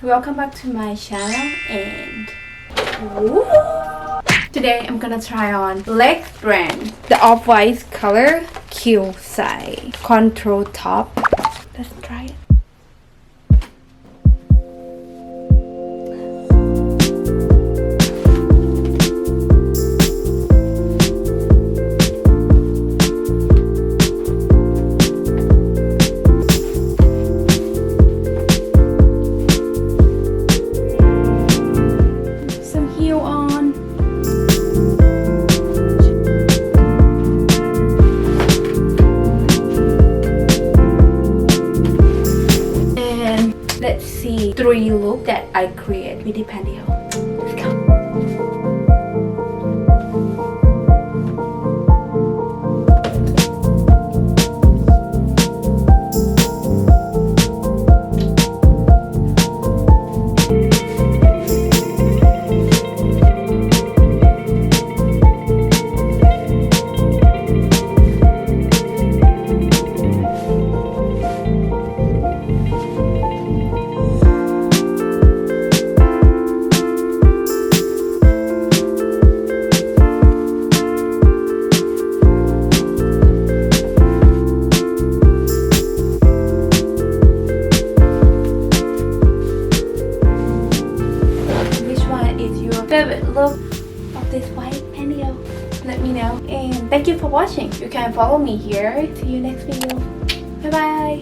welcome back to my channel and today I'm gonna try on leg brand, the off-white color, cute size, control top. Let's try it. Let's see 3 looks that I create with the pantyhose. Let's go. Favorite look of this white pantyhose? Let me know, and thank you for watching. You can follow me here. See you next video. Bye bye.